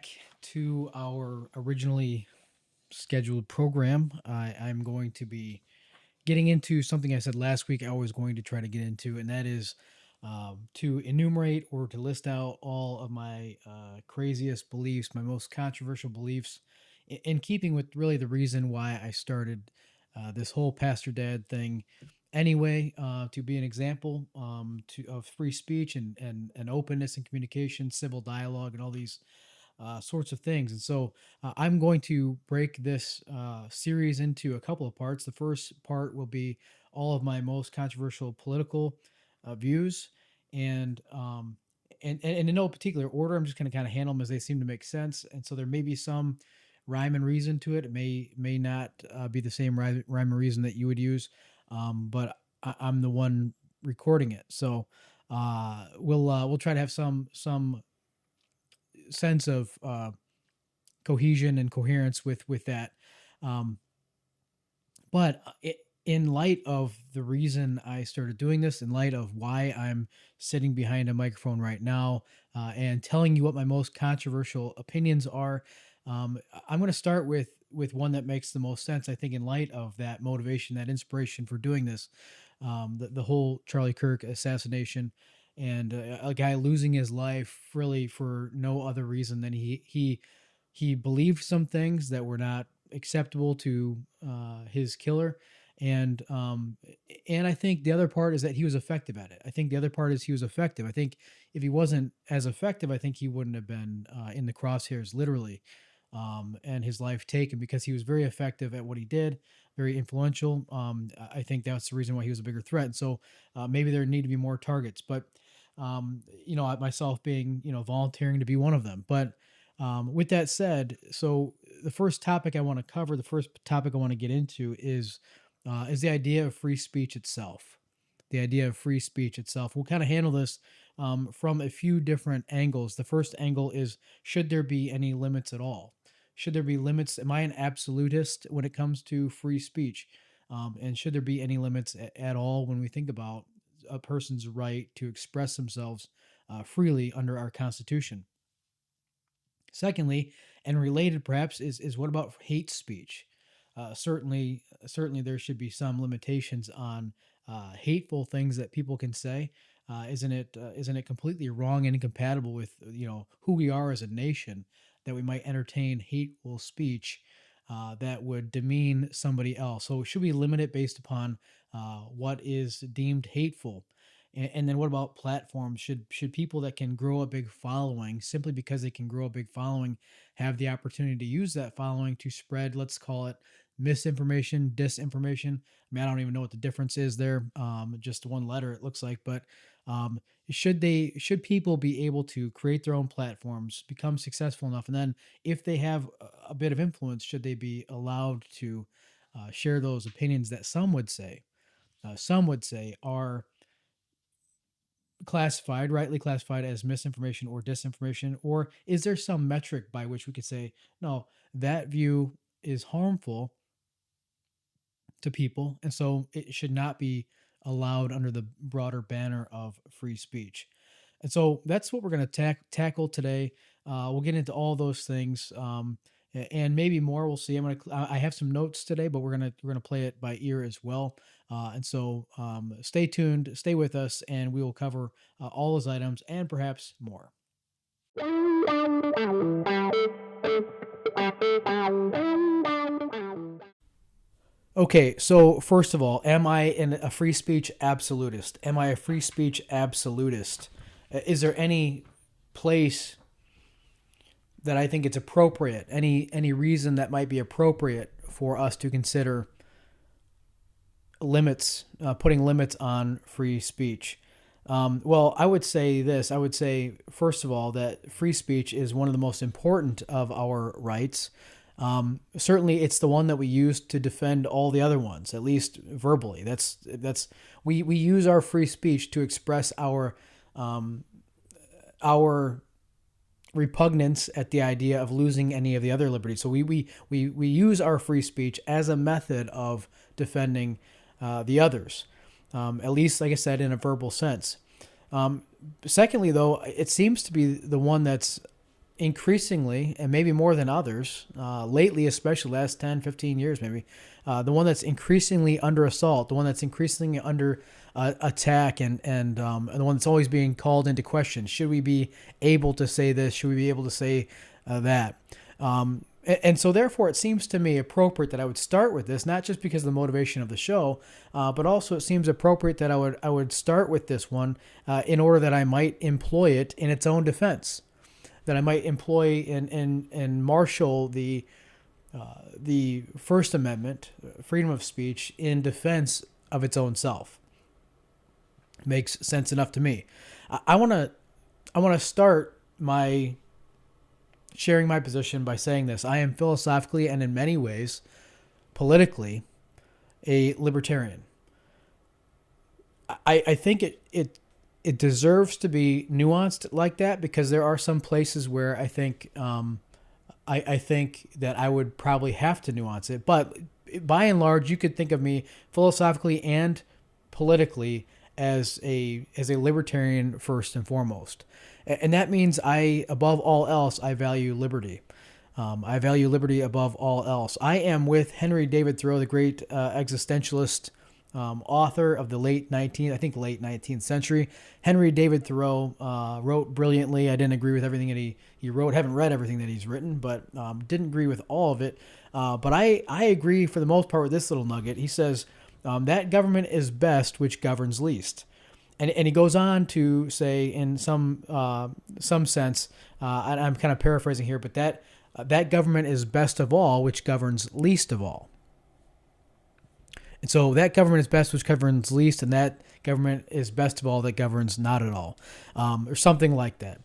back to our originally scheduled program. I'm going to be getting into something I said last week I was going to try to get into, and that is to enumerate or to list out all of my craziest beliefs, my most controversial beliefs, in keeping with really the reason why I started this whole pastor dad thing. Anyway, to be an example of free speech and openness and communication, civil dialogue, and all these sorts of things. And so I'm going to break this series into a couple of parts. The first part will be all of my most controversial political views, and, and in no particular order. I'm just going to kind of handle them as they seem to make sense. And so there may be some rhyme and reason to it. It may not be the same rhyme and reason that you would use, but I'm the one recording it. So we'll try to have some sense of cohesion and coherence with that. Um, but in light of the reason I started doing this, in light of why I'm sitting behind a microphone right now and telling you what my most controversial opinions are, I'm going to start with one that makes the most sense. I think in light of that motivation, that inspiration for doing this, the whole Charlie Kirk assassination, and a guy losing his life really for no other reason than he believed some things that were not acceptable to his killer, and and I think the other part is that he was effective at it. I think the other part is he was effective. I think if he wasn't as effective, I think he wouldn't have been in the crosshairs literally, and his life taken, because he was very effective at what he did, very influential. I think that's the reason why he was a bigger threat. And so maybe there need to be more targets, but myself being, volunteering to be one of them. But with that said, so the first topic I want to cover, the first topic I want to get into is the idea of free speech itself. The idea of free speech itself. We'll kind of handle this from a few different angles. The first angle is, should there be any limits at all? Should there be limits? Am I an absolutist when it comes to free speech? And should there be any limits at all when we think about a person's right to express themselves freely under our Constitution? Secondly, and related perhaps, is what about hate speech? Certainly, there should be some limitations on hateful things that people can say. Isn't it completely wrong and incompatible with who we are as a nation that we might entertain hateful speech that would demean somebody else? So should we limit it based upon what is deemed hateful? And then what about platforms? Should people that can grow a big following, simply because they can grow a big following, have the opportunity to use that following to spread, let's call it misinformation, disinformation? I mean, I don't even know what the difference is there. Just one letter it looks like. But um, should people be able to create their own platforms, become successful enough, and then if they have a bit of influence, should they be allowed to share those opinions that some would say are rightly classified as misinformation or disinformation? Or is there some metric by which we could say, no, that view is harmful to people, and so it should not be allowed under the broader banner of free speech? And so that's what we're going to tackle today. We'll get into all those things, and maybe more. We'll see. I have some notes today, but we're gonna play it by ear as well. And so stay tuned, stay with us, and we will cover all those items and perhaps more. Okay, so first of all, am I a free speech absolutist? Am I a free speech absolutist? Is there any place that I think it's appropriate, any reason that might be appropriate for us to consider limits, putting limits on free speech? Well, I would say this. I would say, first of all, that free speech is one of the most important of our rights. Certainly, it's the one that we use to defend all the other ones, at least verbally. We use our free speech to express our repugnance at the idea of losing any of the other liberties. So we use our free speech as a method of defending the others, at least, like I said, in a verbal sense. Secondly, though, it seems to be the one that's increasingly, and maybe more than others, lately, especially last 10, 15 years maybe, the one that's increasingly under assault, the one that's increasingly under attack, and the one that's always being called into question. Should we be able to say this? Should we be able to say that? And so, therefore, it seems to me appropriate that I would start with this, not just because of the motivation of the show, but also it seems appropriate that I would start with this one in order that I might employ it in its own defense, that I might employ and marshal the First Amendment, freedom of speech, in defense of its own self. Makes sense enough to me. I want to start my sharing my position by saying this. I am philosophically and in many ways politically a libertarian. I think it deserves to be nuanced like that, because there are some places where I think I think that I would probably have to nuance it. But by and large, you could think of me philosophically and politically as a libertarian first and foremost. And that means above all else, I value liberty. I value liberty above all else. I am with Henry David Thoreau, the great existentialist author of the late 19th century. Henry David Thoreau wrote brilliantly. I didn't agree with everything that he wrote. Haven't read everything that he's written, but didn't agree with all of it. But I agree for the most part with this little nugget. He says, that government is best which governs least. And he goes on to say, in some sense, and I'm kind of paraphrasing here, but that government is best of all which governs least of all. And so that government is best which governs least, and that government is best of all that governs not at all, or something like that.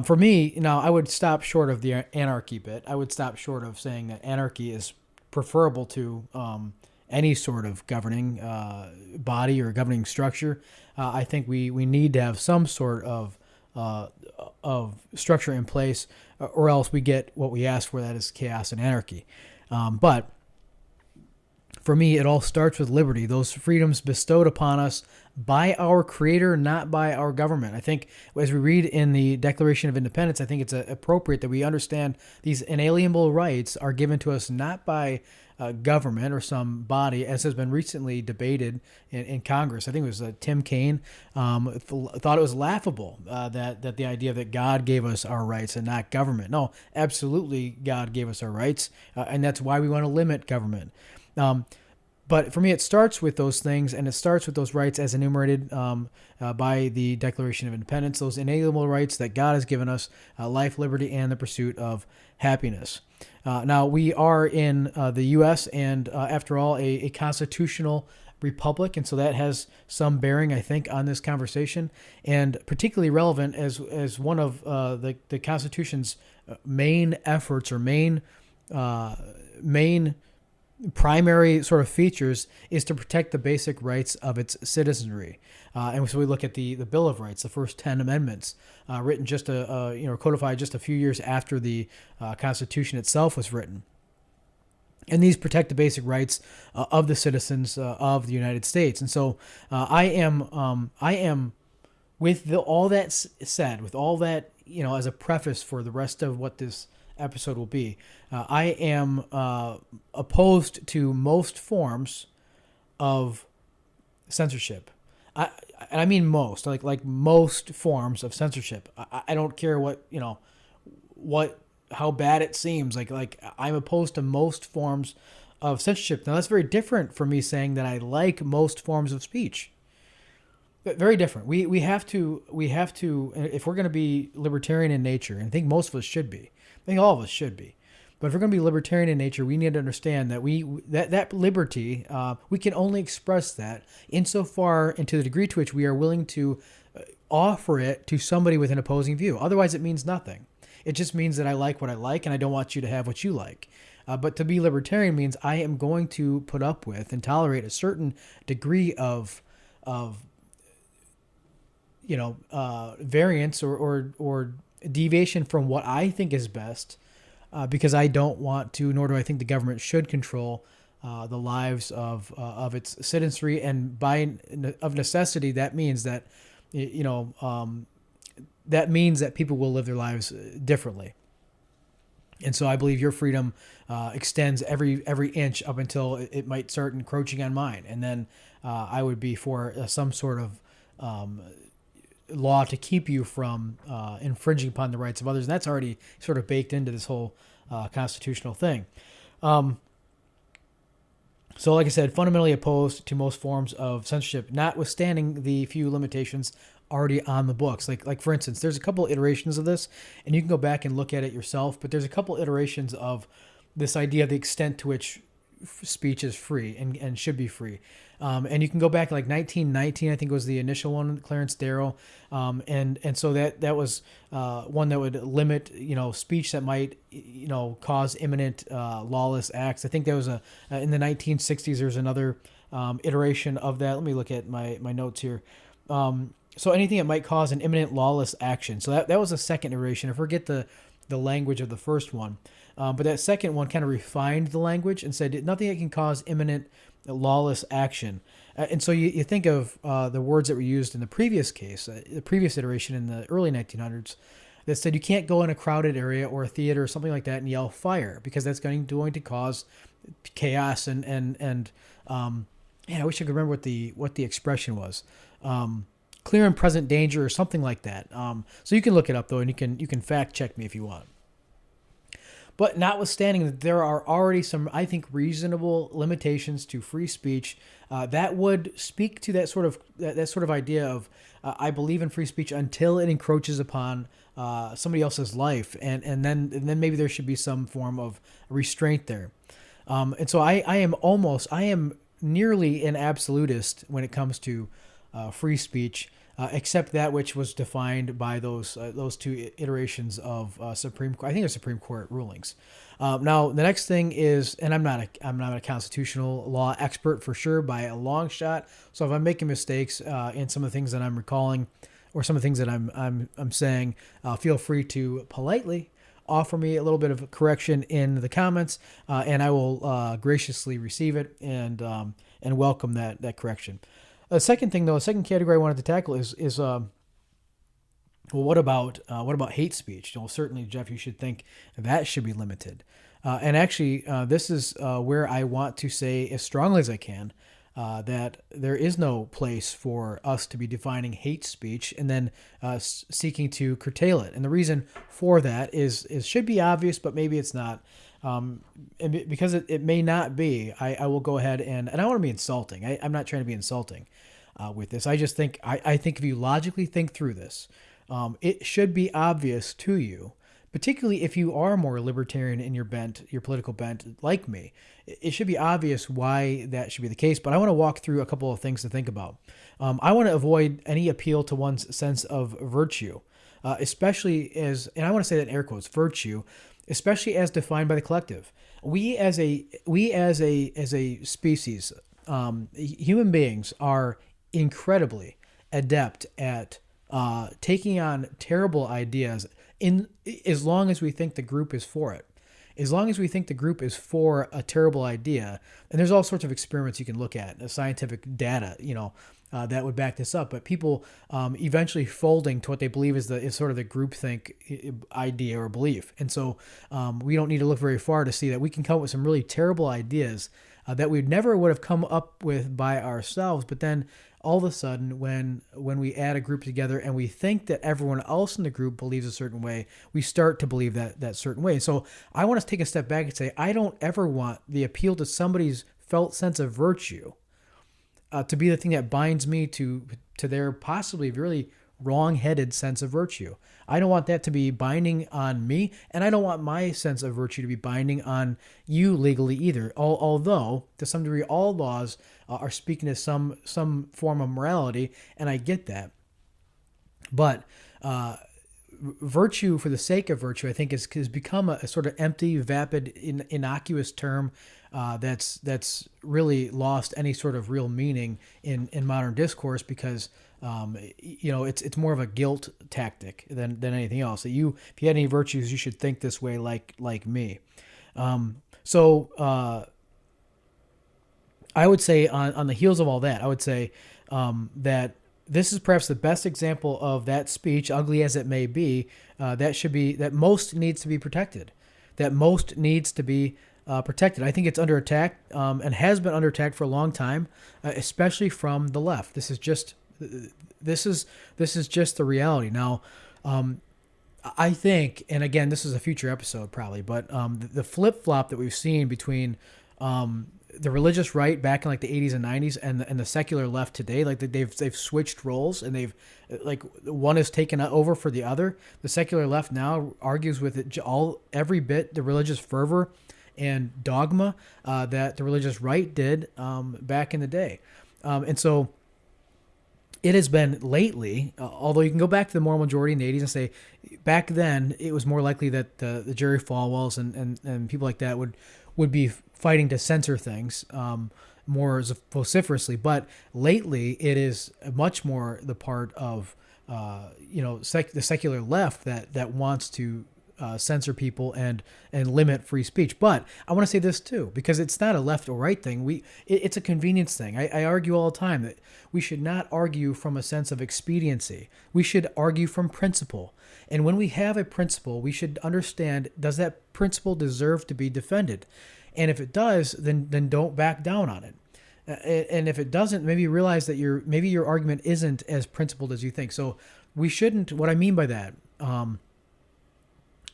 For me, I would stop short of the anarchy bit. I would stop short of saying that anarchy is preferable to any sort of governing body or governing structure. I think we need to have some sort of structure in place, or else we get what we ask for, that is chaos and anarchy. But for me, it all starts with liberty, those freedoms bestowed upon us by our Creator, not by our government. I think as we read in the Declaration of Independence, I think it's appropriate that we understand these inalienable rights are given to us not by government or some body, as has been recently debated in Congress. I think it was Tim Kaine thought it was laughable that the idea that God gave us our rights and not government. No, absolutely, God gave us our rights, and that's why we want to limit government. But for me, it starts with those things, and it starts with those rights as enumerated by the Declaration of Independence, those inalienable rights that God has given us, life, liberty, and the pursuit of happiness. Now, we are in the U.S., and after all, a constitutional republic, and so that has some bearing, I think, on this conversation, and particularly relevant as one of the Constitution's main efforts or main primary sort of features is to protect the basic rights of its citizenry. And so we look at the Bill of Rights, the first 10 amendments, written just codified just a few years after the Constitution itself was written. And these protect the basic rights of the citizens of the United States. And so I am with all that said, with all that, as a preface for the rest of what this episode will be, I am opposed to most forms of censorship. I mean most, like most forms of censorship. I don't care how bad it seems. Like I'm opposed to most forms of censorship. Now that's very different from me saying that I like most forms of speech. Very different. We have to if we're going to be libertarian in nature, and I think most of us should be. I think all of us should be. But if we're going to be libertarian in nature, we need to understand that that liberty, we can only express that insofar and to the degree to which we are willing to offer it to somebody with an opposing view. Otherwise, it means nothing. It just means that I like what I like, and I don't want you to have what you like. But to be libertarian means I am going to put up with and tolerate a certain degree of variance or deviation from what I think is best, because I don't want to, nor do I think the government should control the lives of its citizenry, and of necessity, that means that that means that people will live their lives differently. And so I believe your freedom extends every inch up until it might start encroaching on mine, and then I would be for some sort of law to keep you from infringing upon the rights of others. And that's already sort of baked into this whole constitutional thing. So, like I said, fundamentally opposed to most forms of censorship, notwithstanding the few limitations already on the books. Like for instance, there's a couple iterations of this, and you can go back and look at it yourself. But there's a couple iterations of this idea of the extent to which speech is free and should be free. And you can go back to like 1919, I think was the initial one, Clarence Darrow, and so that was one that would limit speech that might cause imminent lawless acts. I think there was in the 1960s. There's another iteration of that. Let me look at my notes here. So anything that might cause an imminent lawless action. So that was a second iteration. I forget the language of the first one. But that second one kind of refined the language and said nothing that can cause imminent lawless action. And so you think of the words that were used in the previous case, the previous iteration in the early 1900s, that said you can't go in a crowded area or a theater or something like that and yell fire because that's going to cause chaos and I wish I could remember what the expression was. Clear and present danger or something like that. So you can look it up though, and you can fact check me if you want. But notwithstanding that there are already some, I think, reasonable limitations to free speech that would speak to that sort of idea of I believe in free speech until it encroaches upon somebody else's life, and then maybe there should be some form of restraint there. And so I am nearly an absolutist when it comes to free speech. Except that which was defined by those two iterations of Supreme Court. I think it's Supreme Court rulings. Now the next thing is, and I'm not a constitutional law expert for sure by a long shot. So if I'm making mistakes in some of the things that I'm recalling, or some of the things that I'm saying, feel free to politely offer me a little bit of correction in the comments, and I will graciously receive it and welcome that correction. The second thing, though, the second category I wanted to tackle is what about hate speech? Well, certainly, Jeff, you should think that should be limited. And actually, this is where I want to say as strongly as I can that there is no place for us to be defining hate speech and then seeking to curtail it. And the reason for that is should be obvious, but maybe it's not. And because it may not be, I will go ahead and I don't want to be insulting. I'm not trying to be insulting with this. I just think, I think if you logically think through this, it should be obvious to you, particularly if you are more libertarian in your political bent like me. It should be obvious why that should be the case. But I want to walk through a couple of things to think about. I want to avoid any appeal to one's sense of virtue, especially and I want to say that in air quotes, virtue, especially as defined by the collective. We as a species, human beings are incredibly adept at taking on terrible ideas as long as we think the group is for it. As long as we think the group is for a terrible idea, and there's all sorts of experiments you can look at, scientific data, that would back this up. But people eventually folding to what they believe is sort of the groupthink idea or belief. And so we don't need to look very far to see that we can come up with some really terrible ideas that we never would have come up with by ourselves. But then all of a sudden, when we add a group together and we think that everyone else in the group believes a certain way, we start to believe that certain way. So I want to take a step back and say, I don't ever want the appeal to somebody's felt sense of virtue to be the thing that binds me to their possibly really wrong-headed sense of virtue. I don't want that to be binding on me, and I don't want my sense of virtue to be binding on you legally either. Although, to some degree, all laws are speaking to some form of morality, and I get that. But virtue for the sake of virtue, I think, has become a sort of empty, vapid, innocuous term that's really lost any sort of real meaning in modern discourse because it's more of a guilt tactic than anything else. That if you had any virtues, you should think this way like me. So I would say on the heels of all that, I would say that this is perhaps the best example of that speech, ugly as it may be, that most needs to be protected. that most needs to be protected. I think it's under attack and has been under attack for a long time, especially from the left. This is just the reality now. I think, and again, this is a future episode probably, but the flip flop that we've seen between the religious right back in like the 80s and 90s and the secular left today, like they've switched roles, and they've like one is taken over for the other. The secular left now argues with it every bit the religious fervor and dogma that the religious right did back in the day, and so it has been lately, although you can go back to the moral majority in the 80s and say back then it was more likely that the Jerry Falwells and people like that would be fighting to censor things more vociferously. But lately it is much more the part of the secular left that wants to censor people and limit free speech. But I want to say this too, because it's not a left or right thing. It's a convenience thing. I argue all the time that we should not argue from a sense of expediency. We should argue from principle. And when we have a principle, we should understand, does that principle deserve to be defended? And if it does, then don't back down on it. And if it doesn't, maybe realize that maybe your argument isn't as principled as you think. So we shouldn't. What I mean by that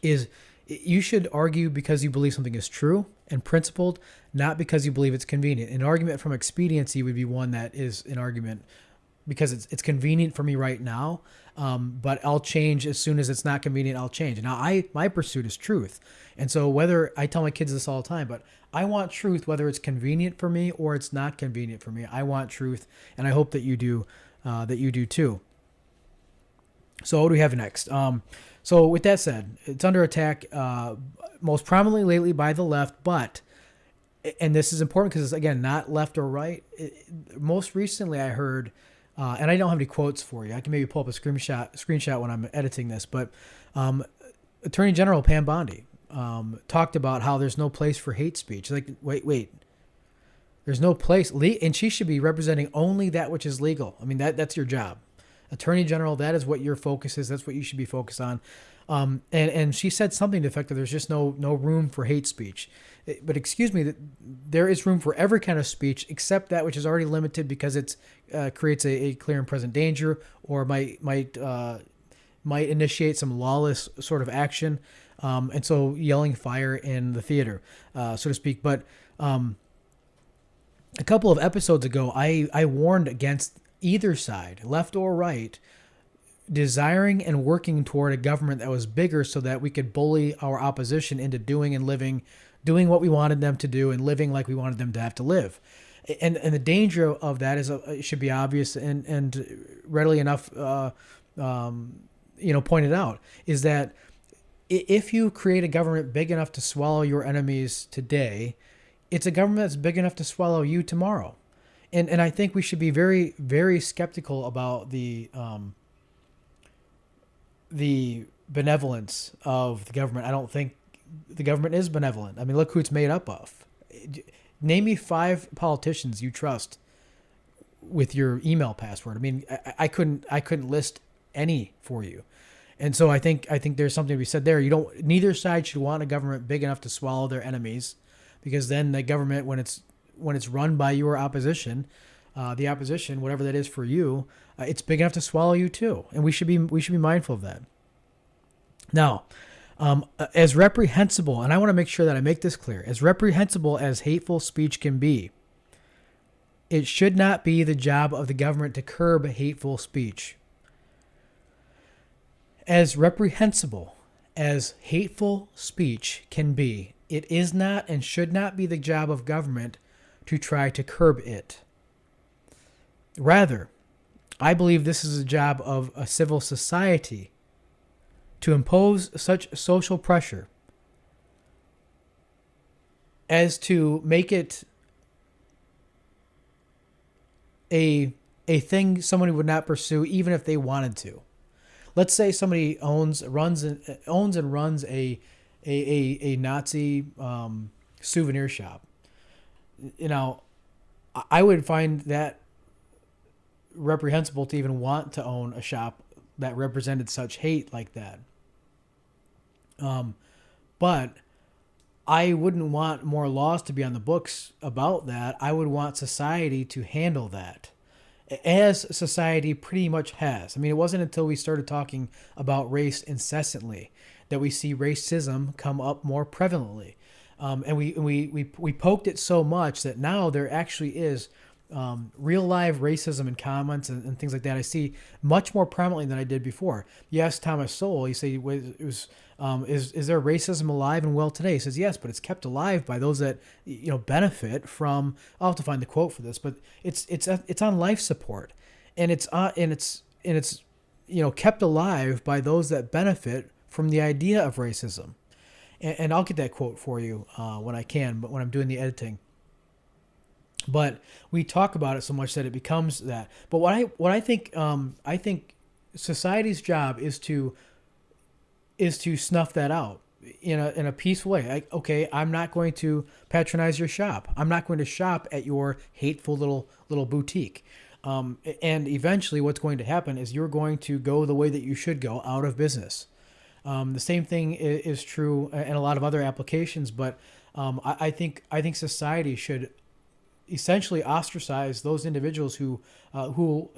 is you should argue because you believe something is true and principled, not because you believe it's convenient. An argument from expediency would be one that is an argument because it's convenient for me right now, but I'll change as soon as it's not convenient. I'll change. Now, my pursuit is truth, and so whether I tell my kids this all the time, but I want truth whether it's convenient for me or it's not convenient for me. I want truth, and I hope that you do too. So what do we have next? So with that said, it's under attack most prominently lately by the left, but, and this is important because it's, again, not left or right. Most recently I heard, and I don't have any quotes for you. I can maybe pull up a screenshot when I'm editing this, but Attorney General Pam Bondi talked about how there's no place for hate speech. Like, wait. There's no place, and she should be representing only that which is legal. I mean, that's your job. Attorney General, that is what your focus is. That's what you should be focused on. And she said something to the effect that there's just no room for hate speech. But excuse me, there is room for every kind of speech except that which is already limited because it creates a clear and present danger or might initiate some lawless sort of action. And so yelling fire in the theater, so to speak. But a couple of episodes ago, I warned against either side, left or right, desiring and working toward a government that was bigger so that we could bully our opposition into doing what we wanted them to do and living like we wanted them to have to live. And the danger of that is it should be obvious and readily enough pointed out, is that if you create a government big enough to swallow your enemies today, it's a government that's big enough to swallow you tomorrow. And I think we should be very, very skeptical about the benevolence of the government. I don't think the government is benevolent. I mean, look who it's made up of. Name me 5 politicians you trust with your email password. I mean, I couldn't list any for you. And so I think there's something to be said there. Neither side should want a government big enough to swallow their enemies, because then the government, when it's run by your opposition, the opposition, whatever that is for you, it's big enough to swallow you too. And we should be mindful of that. Now, as reprehensible, and I want to make sure that I make this clear, as reprehensible as hateful speech can be, it should not be the job of the government to curb hateful speech. As reprehensible as hateful speech can be, it is not and should not be the job of government to try to curb it. Rather, I believe this is the job of a civil society to impose such social pressure as to make it a thing somebody would not pursue even if they wanted to. Let's say somebody owns and runs a Nazi souvenir shop. I would find that reprehensible to even want to own a shop that represented such hate like that. But I wouldn't want more laws to be on the books about that. I would want society to handle that, as society pretty much has. I mean, it wasn't until we started talking about race incessantly that we see racism come up more prevalently. And we poked it so much that now there actually is real live racism in comments and things like that. I see much more prominently than I did before. You ask Thomas Sowell, you say, is there racism alive and well today? He says yes, but it's kept alive by those that benefit from. I'll have to find the quote for this, but it's on life support, and it's kept alive by those that benefit from the idea of racism. And I'll get that quote for you when I can, but when I'm doing the editing. But we talk about it so much that it becomes that. But I think society's job is to snuff that out in a peaceful way. Okay, I'm not going to patronize your shop. I'm not going to shop at your hateful little boutique. And eventually, what's going to happen is you're going to go the way that you should go, out of business. The same thing is true in a lot of other applications, but I think society should essentially ostracize those individuals who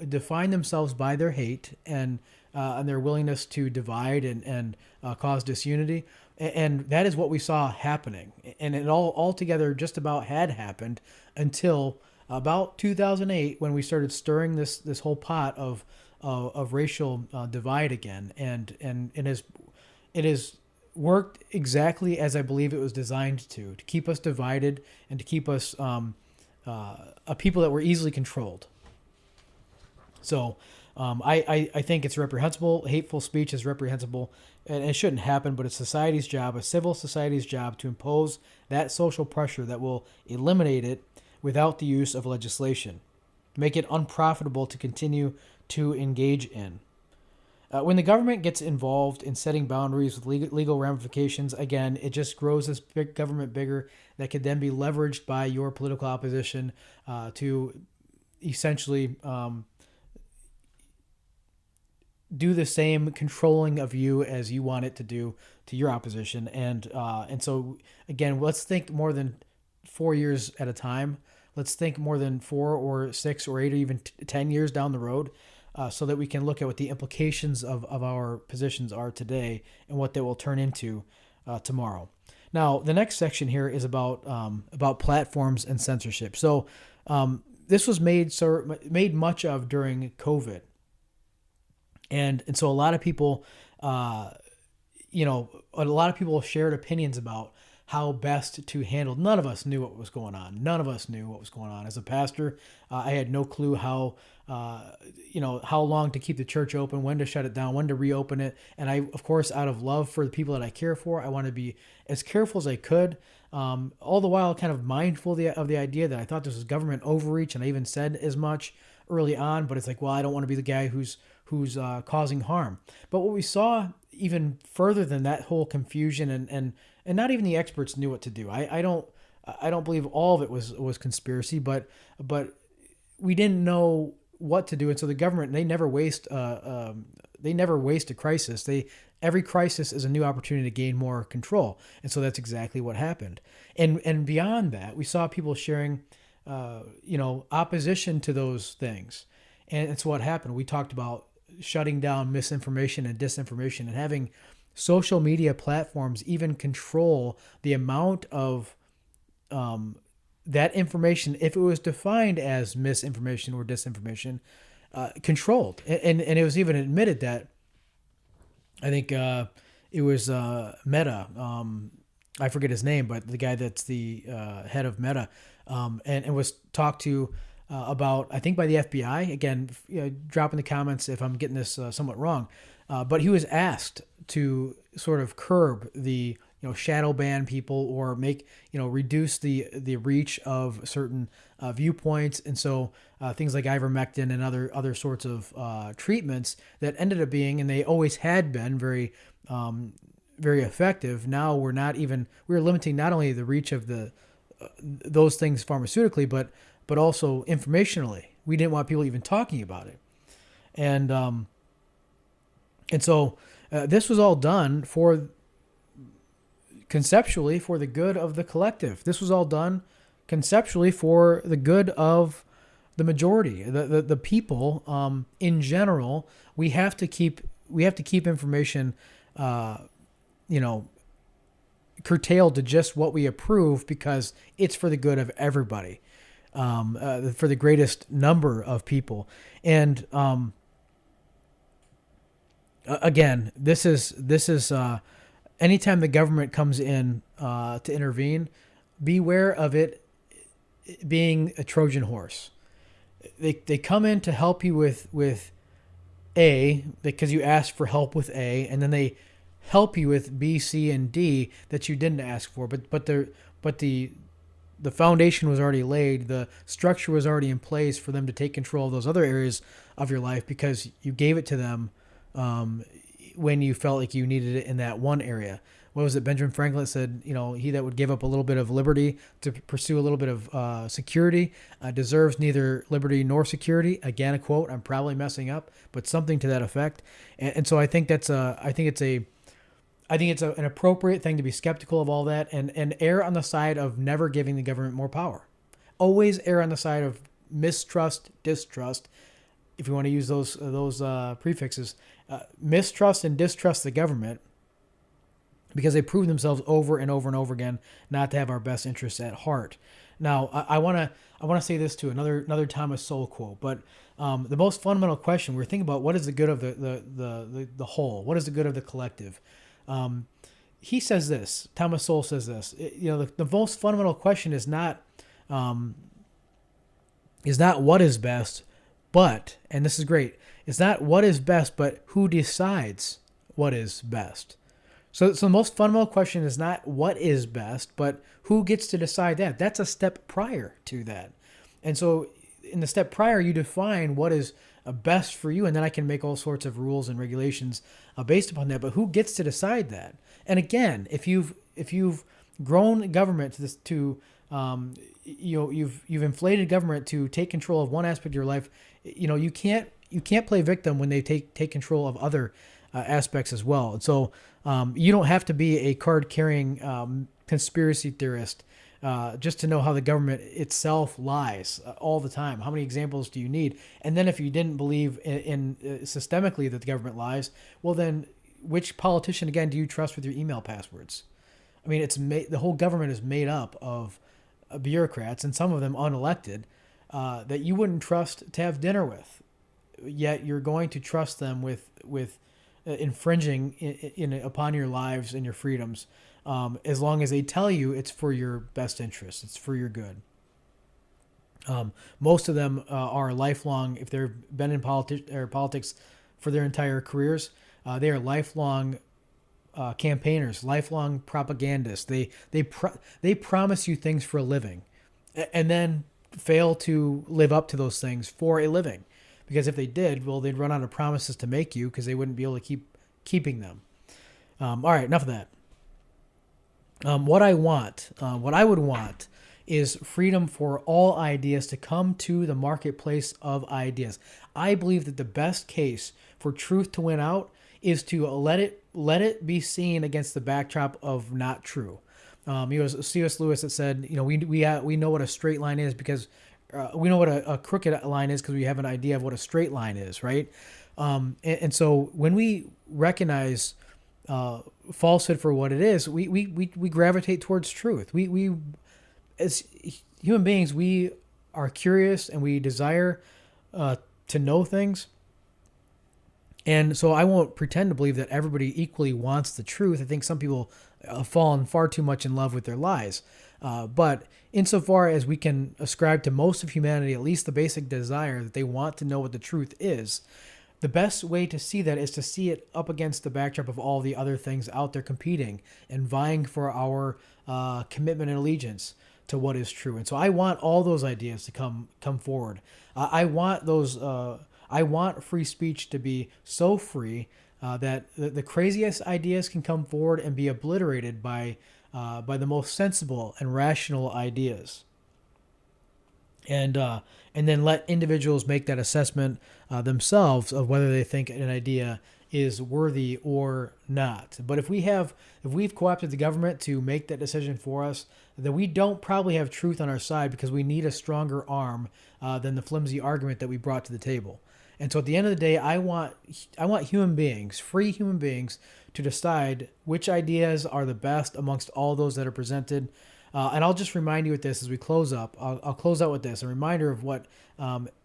define themselves by their hate and their willingness to divide and cause disunity. And that is what we saw happening. And it all altogether just about had happened until about 2008, when we started stirring this whole pot of racial divide again. And it has worked exactly as I believe it was designed to keep us divided and to keep us a people that were easily controlled. So I think it's reprehensible. Hateful speech is reprehensible, and it shouldn't happen, but it's society's job, a civil society's job, to impose that social pressure that will eliminate it without the use of legislation, make it unprofitable to continue to engage in. When the government gets involved in setting boundaries with legal ramifications, again, it just grows this big government bigger that could then be leveraged by your political opposition to essentially do the same controlling of you as you want it to do to your opposition. And so, again, let's think more than 4 years at a time. Let's think more than 4 or 6 or 8 or even 10 years down the road. So that we can look at what the implications of our positions are today and what they will turn into tomorrow. Now, the next section here is about platforms and censorship. So this was made much of during COVID, and so a lot of people, a lot of people shared opinions about how best to handle. None of us knew what was going on. None of us knew what was going on. As a pastor, I had no clue how long to keep the church open, when to shut it down, when to reopen it. And I, of course, out of love for the people that I care for, I want to be as careful as I could, all the while kind of mindful of the idea that I thought this was government overreach, and I even said as much early on. But it's like, well, I don't want to be the guy who's causing harm. But what we saw even further than that whole confusion, and not even the experts knew what to do. I don't believe all of it was conspiracy, but we didn't know what to do, and so the government, they never waste a crisis. Every crisis is a new opportunity to gain more control, and so that's exactly what happened. And beyond that, we saw people sharing opposition to those things, and it's what happened. We talked about shutting down misinformation and disinformation, and having social media platforms even control the amount of that information, if it was defined as misinformation or disinformation, controlled. And it was even admitted that, I think it was Meta, I forget his name, but the guy that's the head of Meta, and was talked to about, I think, by the FBI. Again, drop in the comments if I'm getting this somewhat wrong. But he was asked to sort of curb the shadow ban people, or make reduce the reach of certain viewpoints. And so things like ivermectin and other sorts of treatments that ended up being, and they always had been, very very effective. Now we're limiting not only the reach of those things pharmaceutically, but also informationally. We didn't want people even talking about it. And so this was all done for conceptually for the good of the collective. This was all done conceptually for the good of the majority, the people. In general, we have to keep information, uh, you know, curtailed to just what we approve because it's for the good of everybody, for the greatest number of people. And again, this is anytime the government comes in to intervene, beware of it being a Trojan horse. They come in to help you with A because you asked for help with A, and then they help you with B, C, and D that you didn't ask for. But the foundation was already laid. The structure was already in place for them to take control of those other areas of your life because you gave it to them um, when you felt like you needed it in that one area. What was it? Benjamin Franklin said, he that would give up a little bit of liberty to pursue a little bit of security deserves neither liberty nor security. Again, a quote. I'm probably messing up, but something to that effect. And so I think it's an appropriate thing to be skeptical of all that and err on the side of never giving the government more power. Always err on the side of mistrust, distrust, if you want to use those prefixes, mistrust and distrust the government because they prove themselves over and over and over again not to have our best interests at heart. Now, I want to say this too, another Thomas Sowell quote, but the most fundamental question we're thinking about: what is the good of the whole? What is the good of the collective? He says this. Thomas Sowell says this. The most fundamental question is not what is best, but, and this is great, it's not what is best, but who decides what is best. So the most fundamental question is not what is best, but who gets to decide that. That's a step prior to that. And so in the step prior, you define what is best for you, and then I can make all sorts of rules and regulations based upon that. But who gets to decide that? And again, if you've grown government you've inflated government to take control of one aspect of your life, you can't play victim when they take control of other aspects as well. And so you don't have to be a card-carrying conspiracy theorist just to know how the government itself lies all the time. How many examples do you need? And then if you didn't believe in systemically that the government lies, well then, which politician, again, do you trust with your email passwords? I mean, the whole government is made up of bureaucrats, and some of them unelected, that you wouldn't trust to have dinner with. Yet you're going to trust them with infringing upon your lives and your freedoms, as long as they tell you it's for your best interest, it's for your good. Most of them are lifelong. If they've been in politics for their entire careers, they are lifelong campaigners, lifelong propagandists. They promise you things for a living, and then fail to live up to those things for a living. Because if they did, well, they'd run out of promises to make you because they wouldn't be able to keep keeping them. All right, enough of that. What I would want is freedom for all ideas to come to the marketplace of ideas. I believe that the best case for truth to win out is to let it be seen against the backdrop of not true. It was C.S. Lewis that said, we know what a straight line is because we know what a crooked line is because we have an idea of what a straight line is, right? And so when we recognize falsehood for what it is, we gravitate towards truth. We as human beings, we are curious and we desire to know things. And so I won't pretend to believe that everybody equally wants the truth. I think some people have fallen far too much in love with their lies. But insofar as we can ascribe to most of humanity at least the basic desire that they want to know what the truth is, the best way to see that is to see it up against the backdrop of all the other things out there competing and vying for our commitment and allegiance to what is true. And so I want all those ideas to come forward. I want free speech to be so free that the craziest ideas can come forward and be obliterated by the most sensible and rational ideas. And then let individuals make that assessment themselves of whether they think an idea is worthy or not. But if we've co-opted the government to make that decision for us, then we don't probably have truth on our side because we need a stronger arm than the flimsy argument that we brought to the table. And so at the end of the day, I want human beings, free human beings, to decide which ideas are the best amongst all those that are presented. And I'll just remind you with this as we close up. I'll close out with this, a reminder of what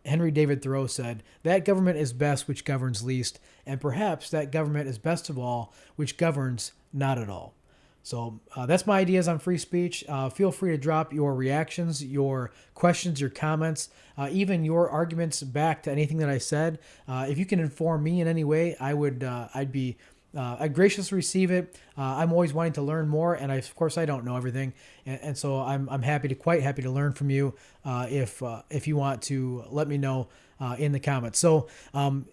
Henry David Thoreau said: that government is best which governs least, and perhaps that government is best of all which governs not at all. So that's my ideas on free speech. Feel free to drop your reactions, your questions, your comments, even your arguments back to anything that I said. If you can inform me in any way, I'd graciously receive it. I'm always wanting to learn more, and of course I don't know everything, and so I'm quite happy to learn from you. If you want to let me know in the comments. So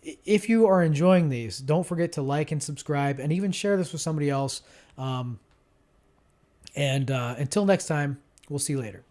if you are enjoying these, don't forget to like and subscribe, and even share this with somebody else. And until next time, we'll see you later.